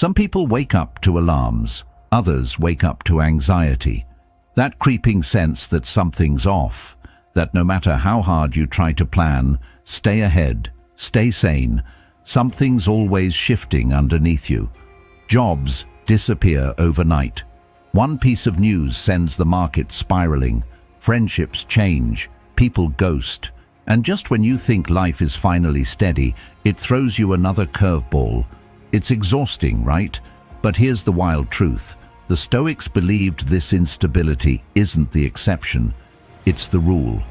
Some people wake up to alarms, others wake up to anxiety. That creeping sense that something's off, that no matter how hard you try to plan, stay ahead, stay sane, something's always shifting underneath you. Jobs disappear overnight. One piece of news sends the market spiraling. Friendships change, people ghost. And just when you think life is finally steady, it throws you another curveball. It's exhausting, right? But here's the wild truth. The Stoics believed this instability isn't the exception, it's the rule.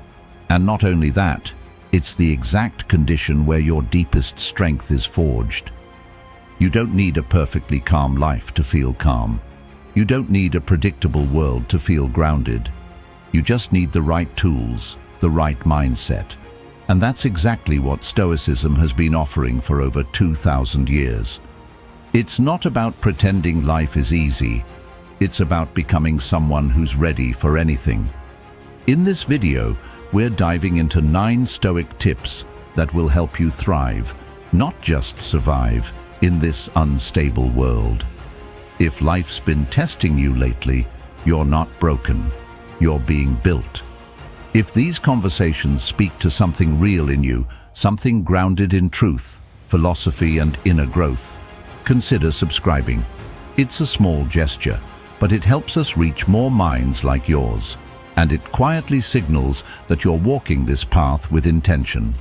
And not only that, it's the exact condition where your deepest strength is forged. You don't need a perfectly calm life to feel calm. You don't need a predictable world to feel grounded. You just need the right tools, the right mindset. And that's exactly what Stoicism has been offering for over 2,000 years. It's not about pretending life is easy. It's about becoming someone who's ready for anything. In this video, we're diving into 9 Stoic tips that will help you thrive, not just survive, in this unstable world. If life's been testing you lately, you're not broken. You're being built. If these conversations speak to something real in you, something grounded in truth, philosophy, and inner growth, consider subscribing. It's a small gesture, but it helps us reach more minds like yours, and it quietly signals that you're walking this path with intention.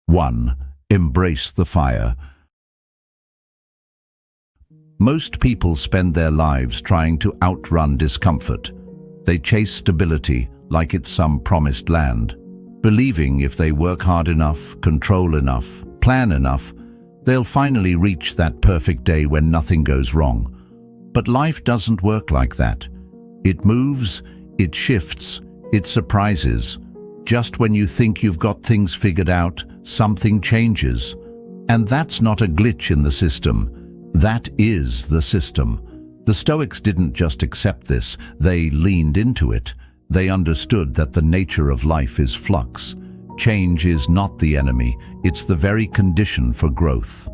1. Embrace the fire. Most people spend their lives trying to outrun discomfort. They chase stability like it's some promised land, believing if they work hard enough, control enough, plan enough, they'll finally reach that perfect day when nothing goes wrong. But life doesn't work like that. It moves, it shifts, it surprises. Just when you think you've got things figured out, something changes. And that's not a glitch in the system. That is the system. The Stoics didn't just accept this, they leaned into it. They understood that the nature of life is flux. Change is not the enemy, it's the very condition for growth.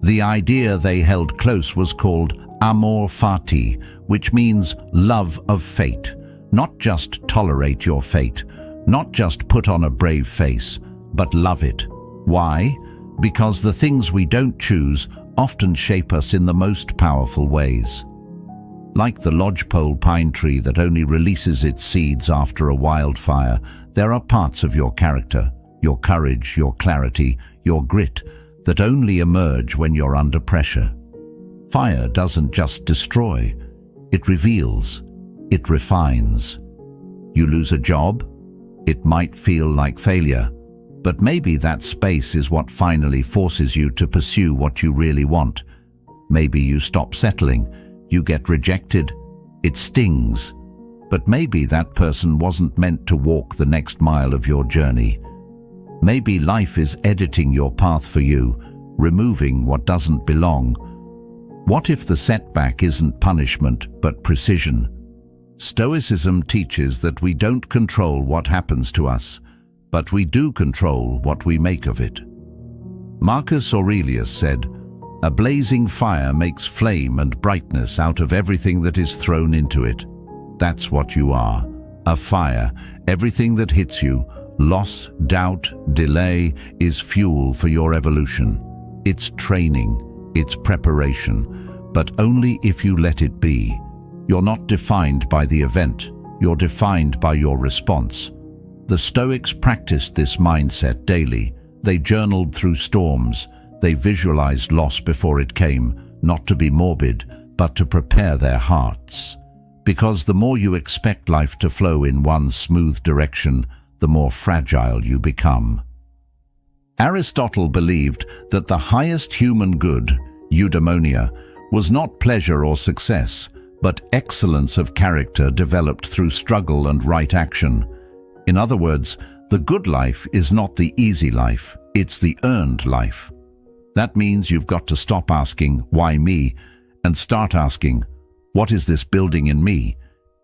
The idea they held close was called amor fati, which means love of fate. Not just tolerate your fate, not just put on a brave face, but love it. Why? Because the things we don't choose often shape us in the most powerful ways. Like the lodgepole pine tree that only releases its seeds after a wildfire, there are parts of your character, your courage, your clarity, your grit, that only emerge when you're under pressure. Fire doesn't just destroy, it reveals, it refines. You lose a job? It might feel like failure, but maybe that space is what finally forces you to pursue what you really want. Maybe you stop settling, you get rejected, it stings. But maybe that person wasn't meant to walk the next mile of your journey. Maybe life is editing your path for you, removing what doesn't belong. What if the setback isn't punishment, but precision? Stoicism teaches that we don't control what happens to us, but we do control what we make of it. Marcus Aurelius said, "A blazing fire makes flame and brightness out of everything that is thrown into it." That's what you are, a fire. Everything that hits you, loss, doubt, delay, is fuel for your evolution. It's training, it's preparation, but only if you let it be. You're not defined by the event, you're defined by your response. The Stoics practiced this mindset daily. They journaled through storms. They visualized loss before it came, not to be morbid, but to prepare their hearts. Because the more you expect life to flow in one smooth direction, the more fragile you become. Aristotle believed that the highest human good, eudaimonia, was not pleasure or success, but excellence of character developed through struggle and right action. In other words, the good life is not the easy life, it's the earned life. That means you've got to stop asking, "Why me?" and start asking, "What is this building in me?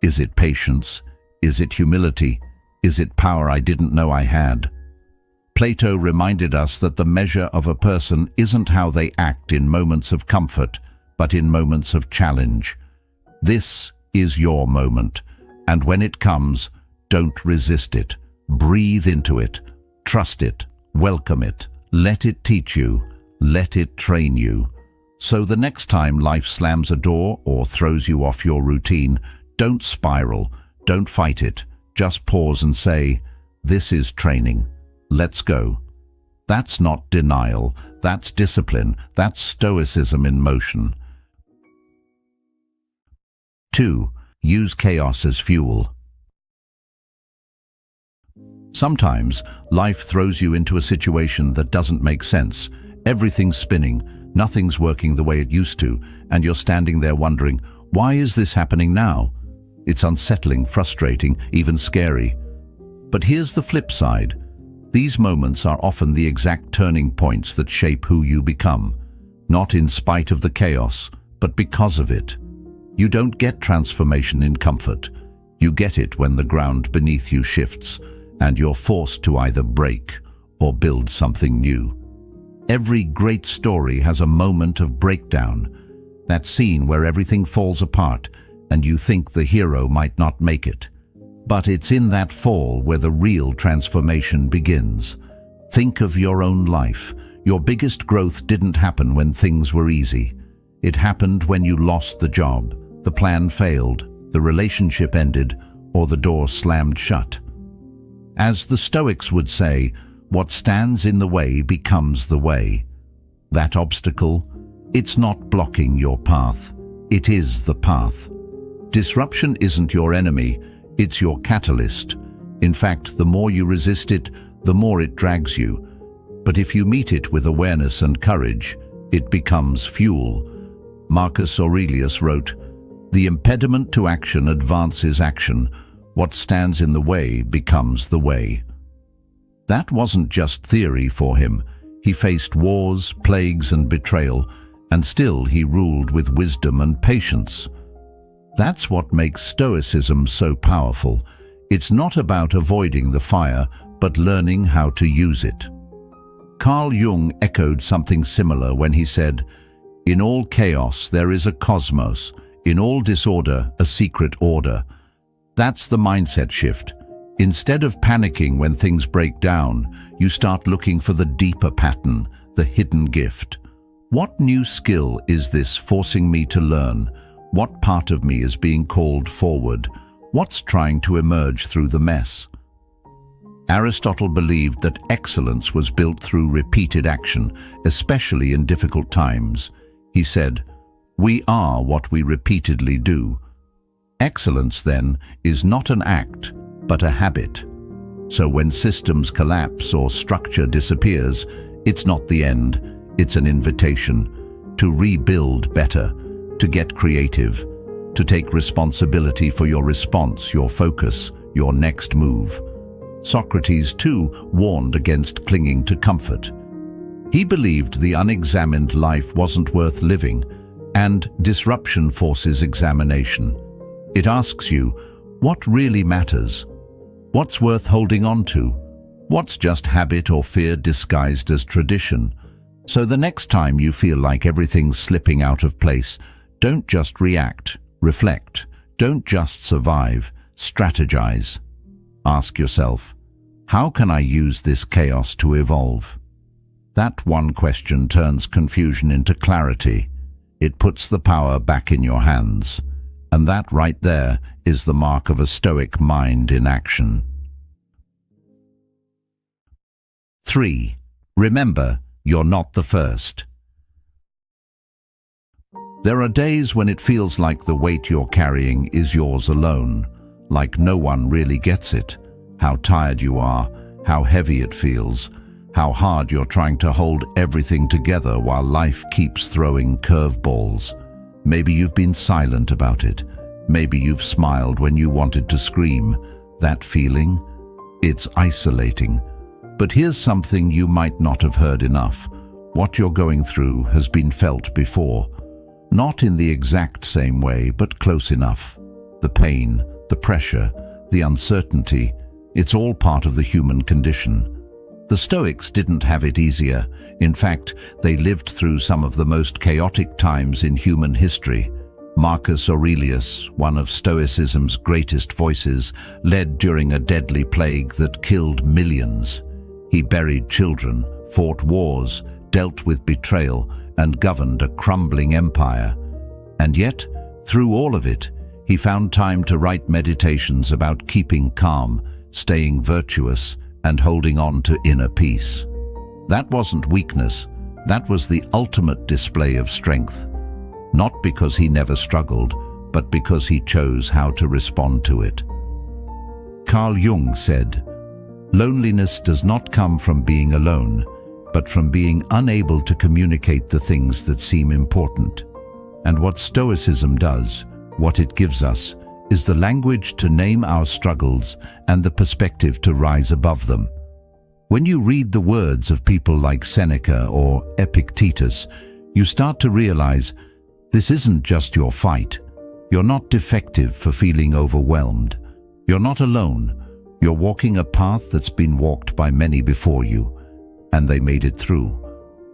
Is it patience? Is it humility? Is it power I didn't know I had?" Plato reminded us that the measure of a person isn't how they act in moments of comfort, but in moments of challenge. This is your moment, and when it comes, don't resist it. Breathe into it, trust it, welcome it, let it teach you, let it train you. So the next time life slams a door or throws you off your routine, don't spiral, don't fight it. Just pause and say, "This is training. Let's go." That's not denial, that's discipline, that's stoicism in motion. 2. Use chaos as fuel. Sometimes life throws you into a situation that doesn't make sense. Everything's spinning, nothing's working the way it used to, and you're standing there wondering, why is this happening now? It's unsettling, frustrating, even scary. But here's the flip side. These moments are often the exact turning points that shape who you become. Not in spite of the chaos, but because of it. You don't get transformation in comfort. You get it when the ground beneath you shifts, and you're forced to either break or build something new. Every great story has a moment of breakdown, that scene where everything falls apart and you think the hero might not make it. But it's in that fall where the real transformation begins. Think of your own life. Your biggest growth didn't happen when things were easy. It happened when you lost the job, the plan failed, the relationship ended, or the door slammed shut. As the Stoics would say, what stands in the way becomes the way. That obstacle, it's not blocking your path. It is the path. Disruption isn't your enemy, it's your catalyst. In fact, the more you resist it, the more it drags you. But if you meet it with awareness and courage, it becomes fuel. Marcus Aurelius wrote, "The impediment to action advances action. What stands in the way becomes the way." That wasn't just theory for him. He faced wars, plagues, and betrayal, and still he ruled with wisdom and patience. That's what makes Stoicism so powerful. It's not about avoiding the fire, but learning how to use it. Carl Jung echoed something similar when he said, "In all chaos there is a cosmos, in all disorder a secret order." That's the mindset shift. Instead of panicking when things break down, you start looking for the deeper pattern, the hidden gift. What new skill is this forcing me to learn? What part of me is being called forward? What's trying to emerge through the mess? Aristotle believed that excellence was built through repeated action, especially in difficult times. He said, "We are what we repeatedly do." Excellence, then, is not an act, but a habit. So when systems collapse or structure disappears, it's not the end, it's an invitation to rebuild better, to get creative, to take responsibility for your response, your focus, your next move. Socrates, too, warned against clinging to comfort. He believed the unexamined life wasn't worth living, and disruption forces examination. It asks you, what really matters? What's worth holding on to? What's just habit or fear disguised as tradition? So the next time you feel like everything's slipping out of place, don't just react, reflect. Don't just survive, strategize. Ask yourself, how can I use this chaos to evolve? That one question turns confusion into clarity. It puts the power back in your hands. And that right there is the mark of a Stoic mind in action. 3. Remember, you're not the first. There are days when it feels like the weight you're carrying is yours alone, like no one really gets it. How tired you are, how heavy it feels, how hard you're trying to hold everything together while life keeps throwing curveballs. Maybe you've been silent about it. Maybe you've smiled when you wanted to scream. That feeling? It's isolating. But here's something you might not have heard enough. What you're going through has been felt before. Not in the exact same way, but close enough. The pain, the pressure, the uncertainty, it's all part of the human condition. The Stoics didn't have it easier. In fact, they lived through some of the most chaotic times in human history. Marcus Aurelius, one of Stoicism's greatest voices, led during a deadly plague that killed millions. He buried children, fought wars, dealt with betrayal, and governed a crumbling empire. And yet, through all of it, he found time to write meditations about keeping calm, staying virtuous, and holding on to inner peace. That wasn't weakness, that was the ultimate display of strength. Not because he never struggled, but because he chose how to respond to it. Carl Jung said, "Loneliness does not come from being alone, but from being unable to communicate the things that seem important." And what Stoicism does, what it gives us, is the language to name our struggles and the perspective to rise above them. When you read the words of people like Seneca or Epictetus, you start to realize this isn't just your fight. You're not defective for feeling overwhelmed. You're not alone. You're walking a path that's been walked by many before you, and they made it through.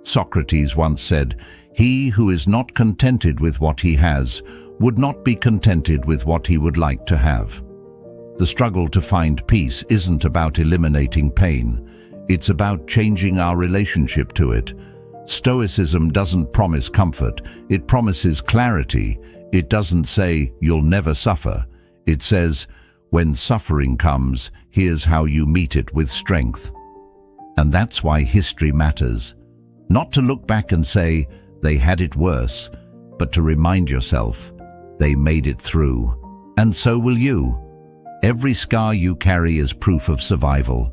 Socrates once said, "He who is not contented with what he has would not be contented with what he would like to have." The struggle to find peace isn't about eliminating pain. It's about changing our relationship to it. Stoicism doesn't promise comfort, it promises clarity. It doesn't say, "You'll never suffer." It says, "When suffering comes, here's how you meet it with strength." And that's why history matters. Not to look back and say, "They had it worse," but to remind yourself, they made it through. And so will you. Every scar you carry is proof of survival.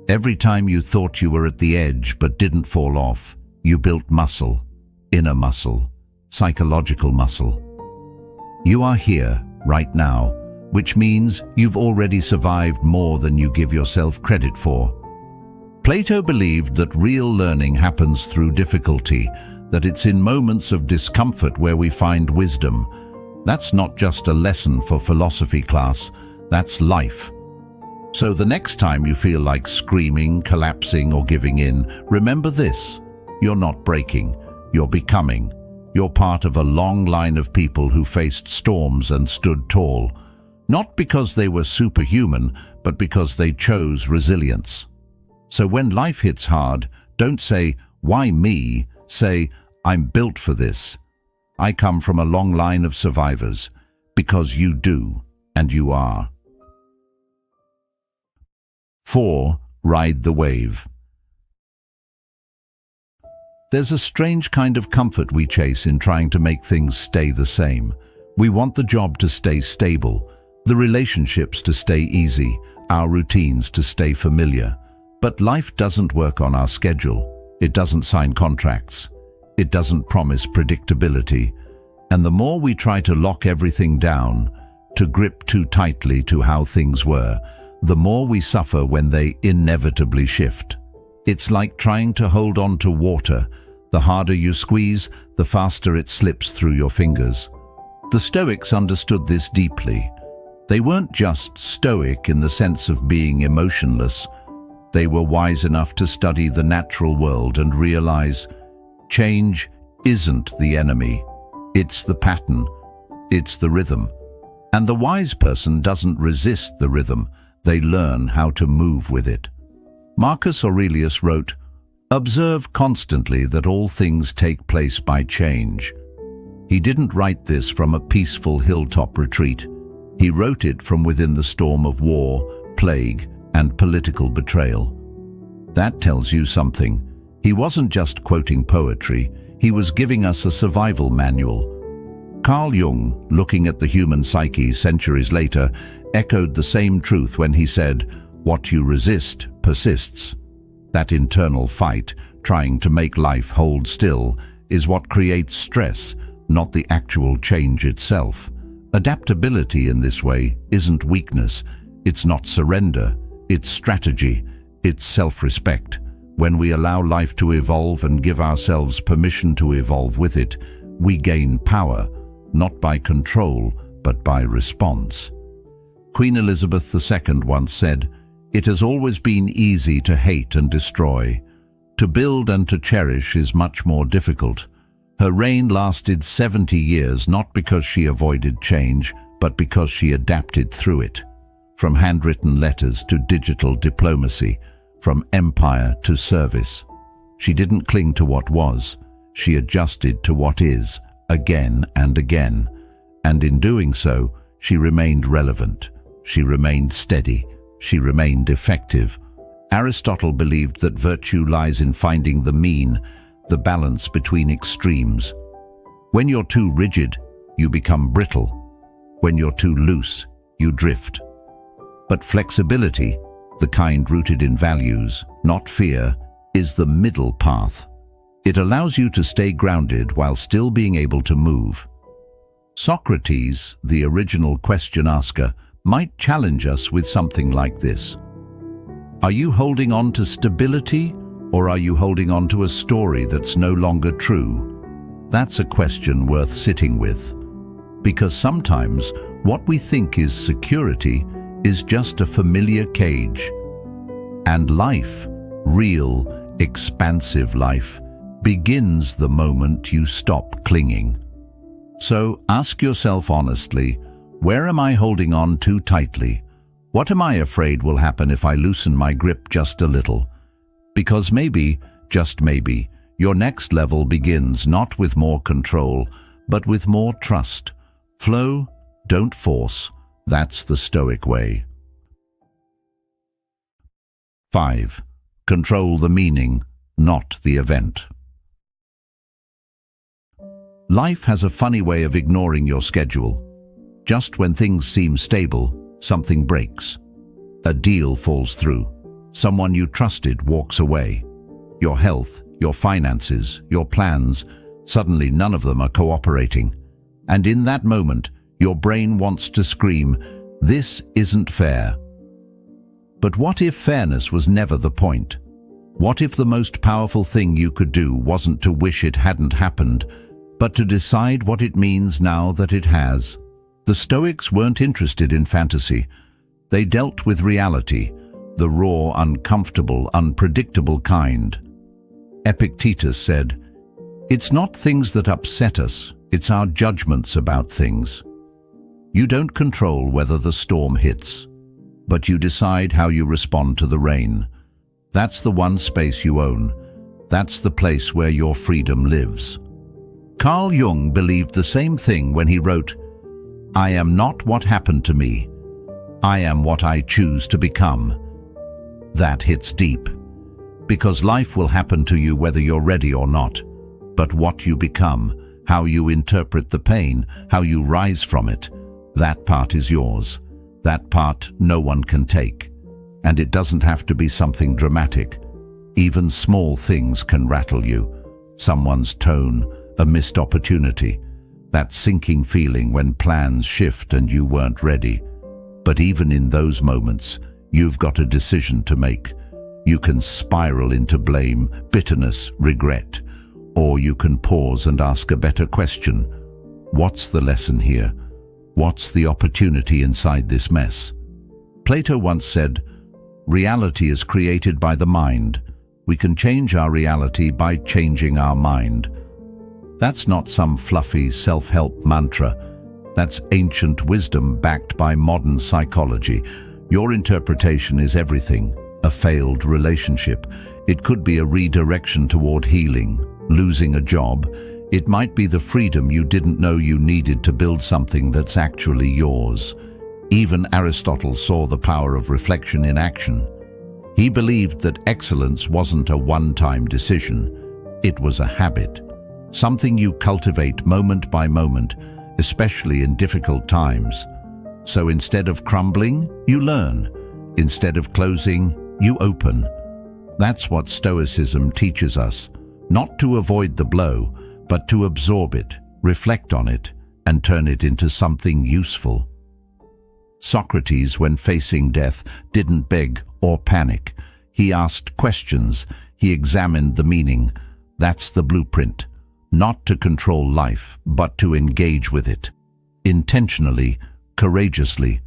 Every time you thought you were at the edge but didn't fall off, you built muscle, inner muscle, psychological muscle. You are here, right now, which means you've already survived more than you give yourself credit for. Plato believed that real learning happens through difficulty, that it's in moments of discomfort where we find wisdom. That's not just a lesson for philosophy class, that's life. So the next time you feel like screaming, collapsing, or giving in, remember this. You're not breaking, you're becoming. You're part of a long line of people who faced storms and stood tall. Not because they were superhuman, but because they chose resilience. So when life hits hard, don't say, "Why me?" Say, "I'm built for this. I come from a long line of survivors," because you do, and you are. 4. Ride the wave. There's a strange kind of comfort we chase in trying to make things stay the same. We want the job to stay stable, the relationships to stay easy, our routines to stay familiar. But life doesn't work on our schedule. It doesn't sign contracts. It doesn't promise predictability. And the more we try to lock everything down, to grip too tightly to how things were, the more we suffer when they inevitably shift. It's like trying to hold on to water. The harder you squeeze, the faster it slips through your fingers. The Stoics understood this deeply. They weren't just stoic in the sense of being emotionless. They were wise enough to study the natural world and realize change isn't the enemy. It's the pattern. It's the rhythm. And the wise person doesn't resist the rhythm. They learn how to move with it. Marcus Aurelius wrote, "Observe constantly that all things take place by change." He didn't write this from a peaceful hilltop retreat. He wrote it from within the storm of war, plague, and political betrayal. That tells you something. He wasn't just quoting poetry, he was giving us a survival manual. Carl Jung, looking at the human psyche centuries later, echoed the same truth when he said, "What you resist persists." That internal fight, trying to make life hold still, is what creates stress, not the actual change itself. Adaptability in this way isn't weakness, it's not surrender, it's strategy, it's self-respect. When we allow life to evolve and give ourselves permission to evolve with it, we gain power, not by control, but by response. Queen Elizabeth II once said, It has always been easy to hate and destroy. To build and to cherish is much more difficult. Her reign lasted 70 years not because she avoided change, but because she adapted through it. From handwritten letters to digital diplomacy, from empire to service. She didn't cling to what was, she adjusted to what is, again and again. And in doing so, she remained relevant, she remained steady, she remained effective. Aristotle believed that virtue lies in finding the mean, the balance between extremes. When you're too rigid, you become brittle. When you're too loose, you drift. But flexibility, the kind rooted in values, not fear, is the middle path. It allows you to stay grounded while still being able to move. Socrates, the original question asker, might challenge us with something like this. Are you holding on to stability, or are you holding on to a story that's no longer true? That's a question worth sitting with. Because sometimes what we think is security is just a familiar cage. And life, real, expansive life, begins the moment you stop clinging. So ask yourself honestly, where am I holding on too tightly? What am I afraid will happen if I loosen my grip just a little? Because maybe, just maybe, your next level begins not with more control, but with more trust. Flow, don't force. That's the Stoic way. 5. Control the meaning, not the event. Life has a funny way of ignoring your schedule. Just when things seem stable, something breaks. A deal falls through. Someone you trusted walks away. Your health, your finances, your plans, suddenly none of them are cooperating. And in that moment, your brain wants to scream, "This isn't fair." But what if fairness was never the point? What if the most powerful thing you could do wasn't to wish it hadn't happened, but to decide what it means now that it has? The Stoics weren't interested in fantasy. They dealt with reality, the raw, uncomfortable, unpredictable kind. Epictetus said, "It's not things that upset us, it's our judgments about things." You don't control whether the storm hits, but you decide how you respond to the rain. That's the one space you own. That's the place where your freedom lives. Carl Jung believed the same thing when he wrote, "I am not what happened to me. I am what I choose to become." That hits deep, because life will happen to you whether you're ready or not. But what you become, how you interpret the pain, how you rise from it, that part is yours. That part no one can take. And it doesn't have to be something dramatic. Even small things can rattle you. Someone's tone, a missed opportunity, that sinking feeling when plans shift and you weren't ready. But even in those moments, you've got a decision to make. You can spiral into blame, bitterness, regret, or you can pause and ask a better question. What's the lesson here? What's the opportunity inside this mess? Plato once said, "Reality is created by the mind. We can change our reality by changing our mind." That's not some fluffy self-help mantra. That's ancient wisdom backed by modern psychology. Your interpretation is everything. A failed relationship. It could be a redirection toward healing, losing a job. It might be the freedom you didn't know you needed to build something that's actually yours. Even Aristotle saw the power of reflection in action. He believed that excellence wasn't a one-time decision. It was a habit. Something you cultivate moment by moment, especially in difficult times. So instead of crumbling, you learn. Instead of closing, you open. That's what Stoicism teaches us. Not to avoid the blow, but to absorb it, reflect on it, and turn it into something useful. Socrates, when facing death, didn't beg or panic. He asked questions. He examined the meaning. That's the blueprint. Not to control life, but to engage with it. Intentionally, courageously.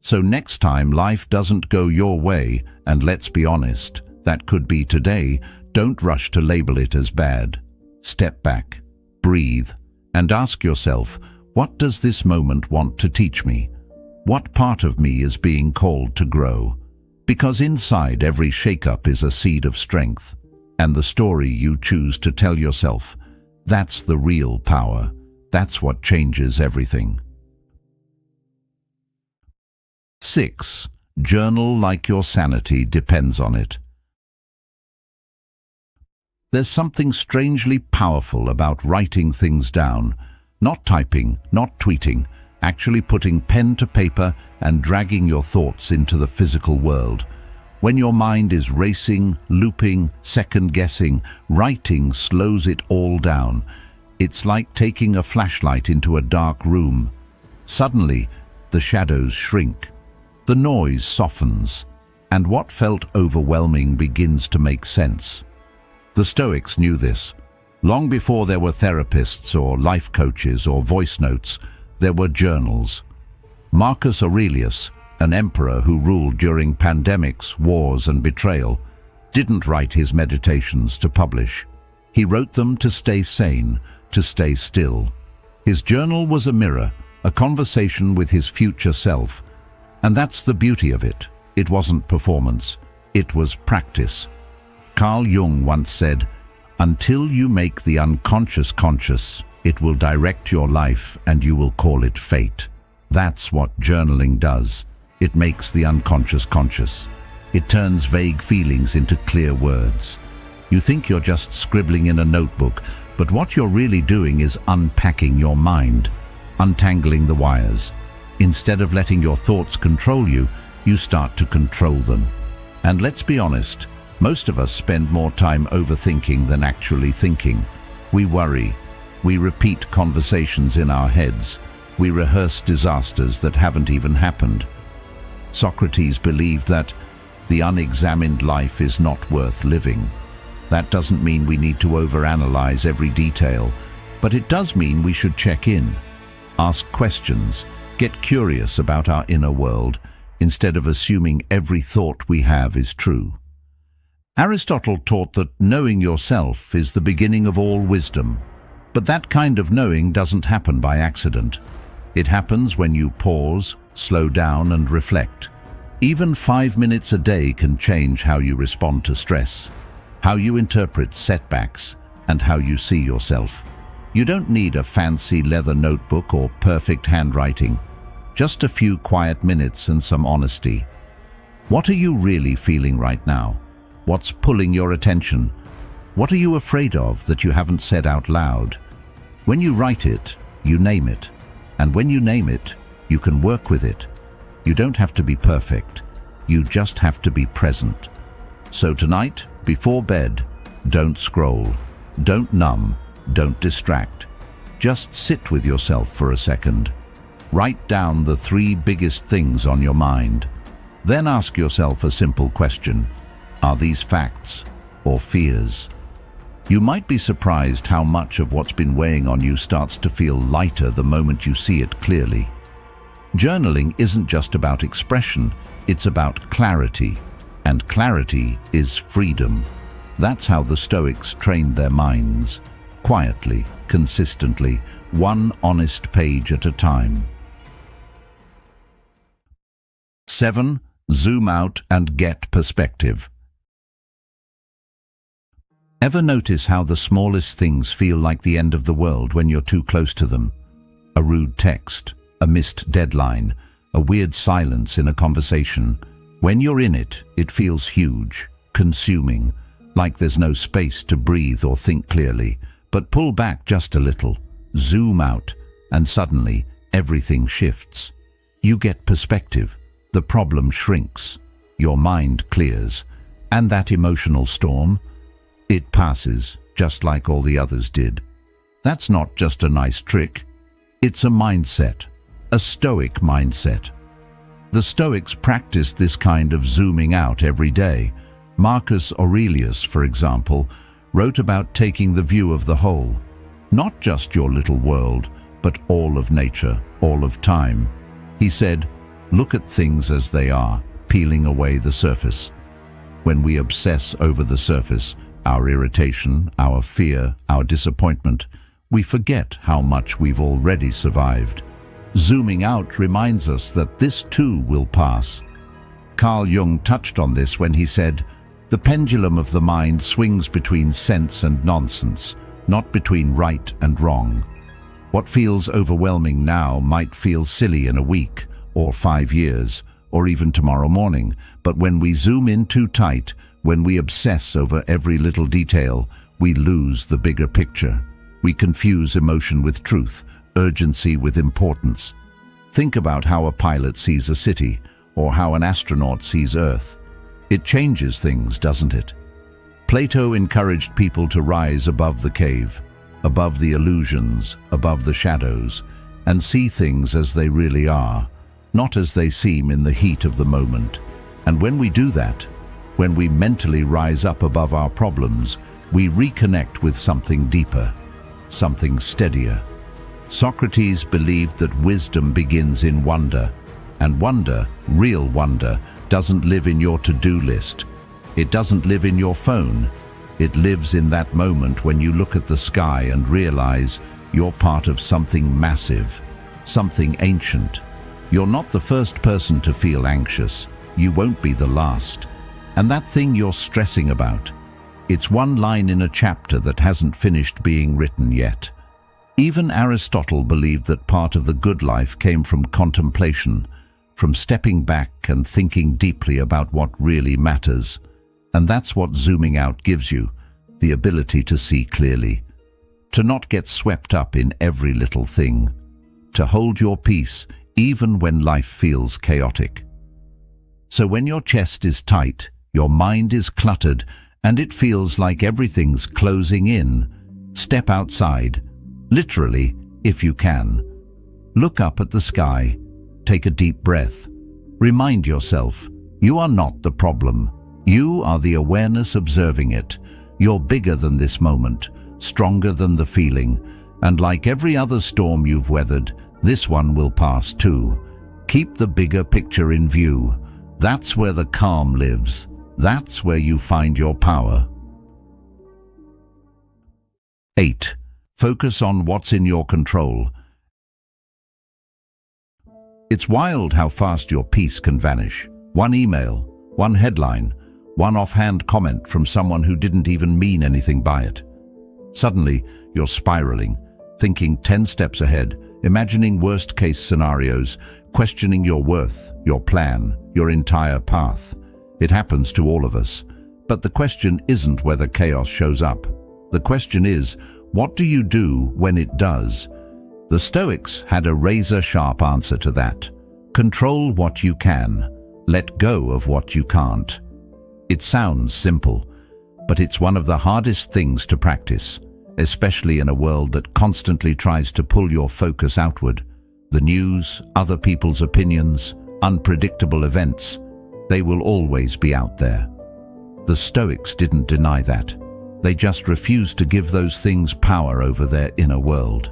So next time life doesn't go your way, and let's be honest, that could be today, don't rush to label it as bad. Step back, breathe, and ask yourself, what does this moment want to teach me? What part of me is being called to grow? Because inside every shake-up is a seed of strength, and the story you choose to tell yourself, that's the real power. That's what changes everything. 6. Journal like your sanity depends on it. There's something strangely powerful about writing things down, not typing, not tweeting, actually putting pen to paper and dragging your thoughts into the physical world. When your mind is racing, looping, second-guessing, writing slows it all down. It's like taking a flashlight into a dark room. Suddenly, the shadows shrink. The noise softens, and what felt overwhelming begins to make sense. The Stoics knew this. Long before there were therapists or life coaches or voice notes, there were journals. Marcus Aurelius, an emperor who ruled during pandemics, wars, and betrayal, didn't write his meditations to publish. He wrote them to stay sane, to stay still. His journal was a mirror, a conversation with his future self. And that's the beauty of it. It wasn't performance, it was practice. Carl Jung once said, "Until you make the unconscious conscious, it will direct your life and you will call it fate." That's what journaling does. It makes the unconscious conscious. It turns vague feelings into clear words. You think you're just scribbling in a notebook, but what you're really doing is unpacking your mind, untangling the wires. Instead of letting your thoughts control you, you start to control them. And let's be honest, most of us spend more time overthinking than actually thinking. We worry. We repeat conversations in our heads. We rehearse disasters that haven't even happened. Socrates believed that the unexamined life is not worth living. That doesn't mean we need to overanalyze every detail, but it does mean we should check in, ask questions, get curious about our inner world, instead of assuming every thought we have is true. Aristotle taught that knowing yourself is the beginning of all wisdom, but that kind of knowing doesn't happen by accident. It happens when you pause, slow down, and reflect. Even 5 minutes a day can change how you respond to stress, how you interpret setbacks, and how you see yourself. You don't need a fancy leather notebook or perfect handwriting. Just a few quiet minutes and some honesty. What are you really feeling right now? What's pulling your attention? What are you afraid of that you haven't said out loud? When you write it, you name it. And when you name it, you can work with it. You don't have to be perfect. You just have to be present. So tonight, before bed, don't scroll. Don't numb. Don't distract. Just sit with yourself for a second. Write down the 3 biggest things on your mind. Then ask yourself a simple question. Are these facts or fears? You might be surprised how much of what's been weighing on you starts to feel lighter the moment you see it clearly. Journaling isn't just about expression, it's about clarity. And clarity is freedom. That's how the Stoics trained their minds. Quietly, consistently, one honest page at a time. 7. Zoom out and get perspective. Ever notice how the smallest things feel like the end of the world when you're too close to them? A rude text, a missed deadline, a weird silence in a conversation. When you're in it, it feels huge, consuming, like there's no space to breathe or think clearly. But pull back just a little, zoom out, and suddenly everything shifts. You get perspective, the problem shrinks, your mind clears, and that emotional storm, it passes just like all the others did. That's not just a nice trick, it's a mindset, a Stoic mindset. The Stoics practiced this kind of zooming out every day. Marcus Aurelius, for example, wrote about taking the view of the whole, not just your little world, but all of nature, all of time. He said, Look at things as they are, peeling away the surface. When we obsess over the surface, our irritation, our fear, our disappointment, we forget how much we've already survived. Zooming out reminds us that this too will pass. Carl Jung touched on this when he said, "The pendulum of the mind swings between sense and nonsense, not between right and wrong. What feels overwhelming now might feel silly in a week, or 5 years, or even tomorrow morning. But when we zoom in too tight, when we obsess over every little detail, we lose the bigger picture. We confuse emotion with truth, urgency with importance. Think about how a pilot sees a city, or how an astronaut sees Earth. It changes things, doesn't it? Plato encouraged people to rise above the cave, above the illusions, above the shadows, and see things as they really are, not as they seem in the heat of the moment. And when we do that, when we mentally rise up above our problems, we reconnect with something deeper, something steadier. Socrates believed that wisdom begins in wonder, and wonder, real wonder, doesn't live in your to-do list. It doesn't live in your phone. It lives in that moment when you look at the sky and realize you're part of something massive, something ancient. You're not the first person to feel anxious. You won't be the last. And that thing you're stressing about, it's one line in a chapter that hasn't finished being written yet. Even Aristotle believed that part of the good life came from contemplation, from stepping back and thinking deeply about what really matters. And that's what zooming out gives you, the ability to see clearly, to not get swept up in every little thing, to hold your peace even when life feels chaotic. So when your chest is tight, your mind is cluttered, and it feels like everything's closing in, step outside, literally, if you can. Look up at the sky, take a deep breath. Remind yourself, you are not the problem. You are the awareness observing it. You're bigger than this moment, stronger than the feeling, and like every other storm you've weathered, this one will pass too. Keep the bigger picture in view. That's where the calm lives. That's where you find your power. 8. Focus on what's in your control. It's wild how fast your peace can vanish. One email, one headline, one offhand comment from someone who didn't even mean anything by it. Suddenly, you're spiraling, thinking 10 steps ahead, imagining worst-case scenarios, questioning your worth, your plan, your entire path. It happens to all of us. But the question isn't whether chaos shows up. The question is, what do you do when it does? The Stoics had a razor-sharp answer to that. Control what you can. Let go of what you can't. It sounds simple, but it's one of the hardest things to practice, especially in a world that constantly tries to pull your focus outward. The news, other people's opinions, unpredictable events, they will always be out there. The Stoics didn't deny that. They just refused to give those things power over their inner world.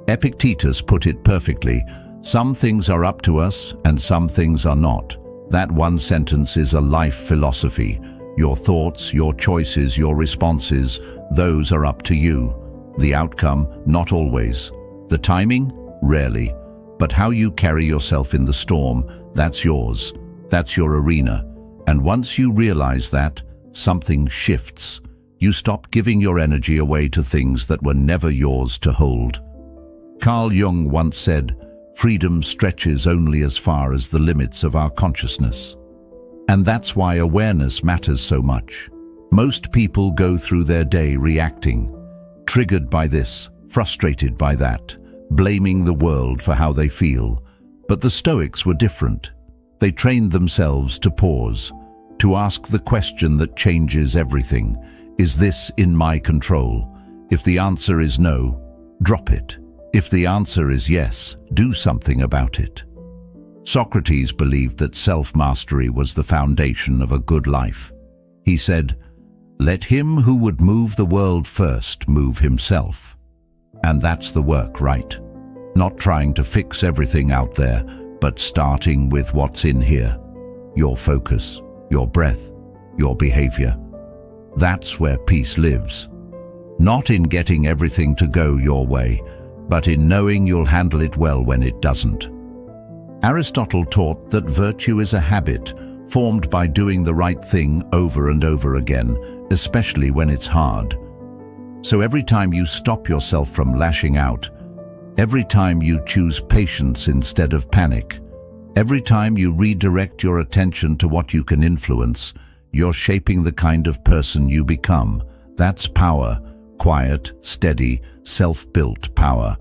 Epictetus put it perfectly, some things are up to us and some things are not. That one sentence is a life philosophy. Your thoughts, your choices, your responses, those are up to you. The outcome, not always. The timing, rarely. But how you carry yourself in the storm, that's yours. That's your arena. And once you realize that, something shifts. You stop giving your energy away to things that were never yours to hold. Carl Jung once said, "Freedom stretches only as far as the limits of our consciousness." And that's why awareness matters so much. Most people go through their day reacting, triggered by this, frustrated by that, blaming the world for how they feel. But the Stoics were different. They trained themselves to pause, to ask the question that changes everything. Is this in my control? If the answer is no, drop it. If the answer is yes, do something about it. Socrates believed that self-mastery was the foundation of a good life. He said, "Let him who would move the world first move himself." And that's the work, right? Not trying to fix everything out there, but starting with what's in here. Your focus, your breath, your behavior. That's where peace lives. Not in getting everything to go your way, but in knowing you'll handle it well when it doesn't. Aristotle taught that virtue is a habit formed by doing the right thing over and over again, especially when it's hard. So every time you stop yourself from lashing out, every time you choose patience instead of panic, every time you redirect your attention to what you can influence, you're shaping the kind of person you become. That's power, quiet, steady, self-built power.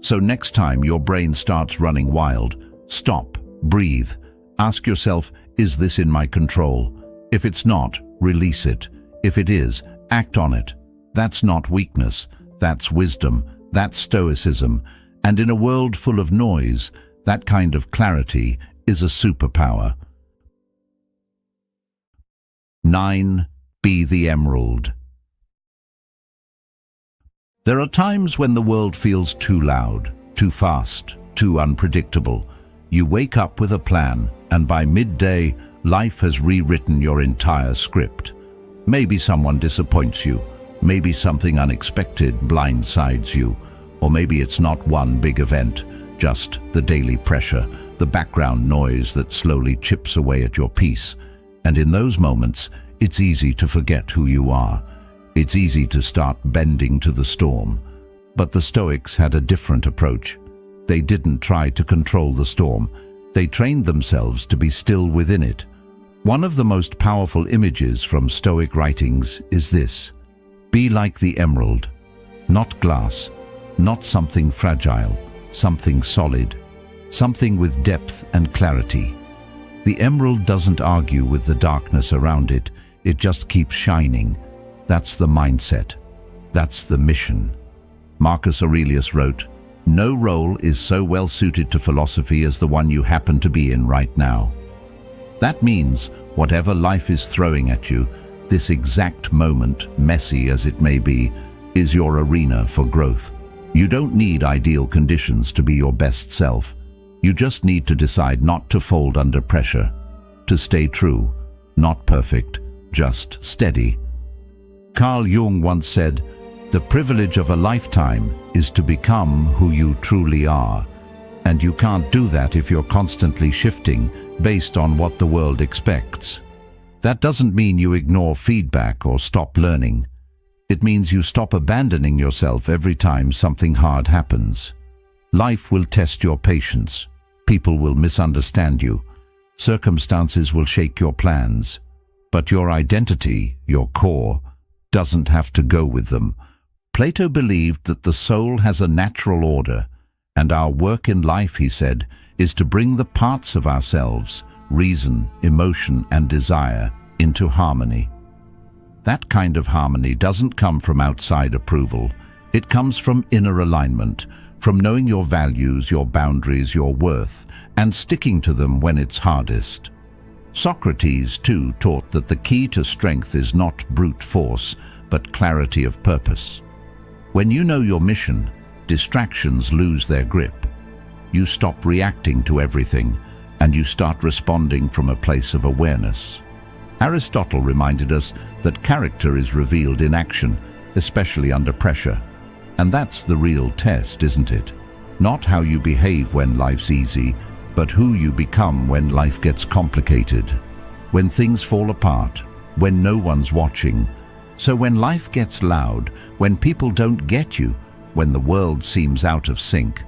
So next time your brain starts running wild, stop, breathe, ask yourself, is this in my control? If it's not, release it. If it is, act on it. That's not weakness, that's wisdom, that's stoicism. And in a world full of noise, that kind of clarity is a superpower. 9. Be the emerald. There are times when the world feels too loud, too fast, too unpredictable. You wake up with a plan, and by midday, life has rewritten your entire script. Maybe someone disappoints you, maybe something unexpected blindsides you, or maybe it's not one big event, just the daily pressure, the background noise that slowly chips away at your peace. And in those moments, it's easy to forget who you are. It's easy to start bending to the storm. But the Stoics had a different approach. They didn't try to control the storm. They trained themselves to be still within it. One of the most powerful images from Stoic writings is this: be like the emerald, not glass, not something fragile, something solid, something with depth and clarity. The emerald doesn't argue with the darkness around it, it just keeps shining. That's the mindset. That's the mission. Marcus Aurelius wrote, "No role is so well suited to philosophy as the one you happen to be in right now." That means whatever life is throwing at you, this exact moment, messy as it may be, is your arena for growth. You don't need ideal conditions to be your best self. You just need to decide not to fold under pressure, to stay true, not perfect, just steady. Carl Jung once said, "The privilege of a lifetime is to become who you truly are, and you can't do that if you're constantly shifting based on what the world expects." That doesn't mean you ignore feedback or stop learning. It means you stop abandoning yourself every time something hard happens. Life will test your patience. People will misunderstand you. Circumstances will shake your plans. But your identity, your core, doesn't have to go with them. Plato believed that the soul has a natural order, and our work in life, he said, is to bring the parts of ourselves, reason, emotion, and desire, into harmony. That kind of harmony doesn't come from outside approval. It comes from inner alignment, from knowing your values, your boundaries, your worth, and sticking to them when it's hardest. Socrates, too, taught that the key to strength is not brute force, but clarity of purpose. When you know your mission, distractions lose their grip. You stop reacting to everything, and you start responding from a place of awareness. Aristotle reminded us that character is revealed in action, especially under pressure. And that's the real test, isn't it? Not how you behave when life's easy, but who you become when life gets complicated, when things fall apart, when no one's watching. So when life gets loud, when people don't get you, when the world seems out of sync,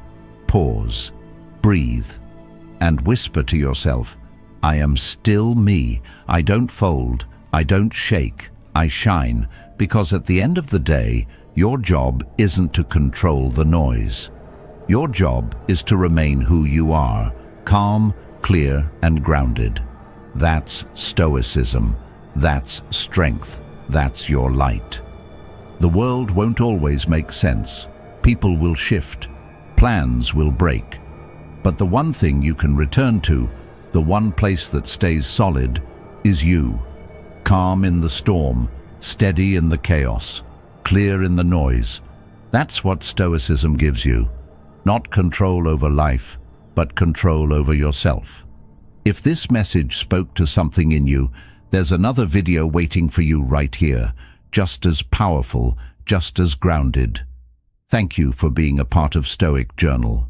pause, breathe, and whisper to yourself, "I am still me. I don't fold, I don't shake, I shine," because at the end of the day, your job isn't to control the noise. Your job is to remain who you are, calm, clear, and grounded. That's Stoicism. That's strength. That's your light. The world won't always make sense. People will shift. Plans will break. But the one thing you can return to, the one place that stays solid, is you. Calm in the storm, steady in the chaos, clear in the noise. That's what Stoicism gives you. Not control over life, but control over yourself. If this message spoke to something in you, there's another video waiting for you right here, just as powerful, just as grounded. Thank you for being a part of Stoic Journal.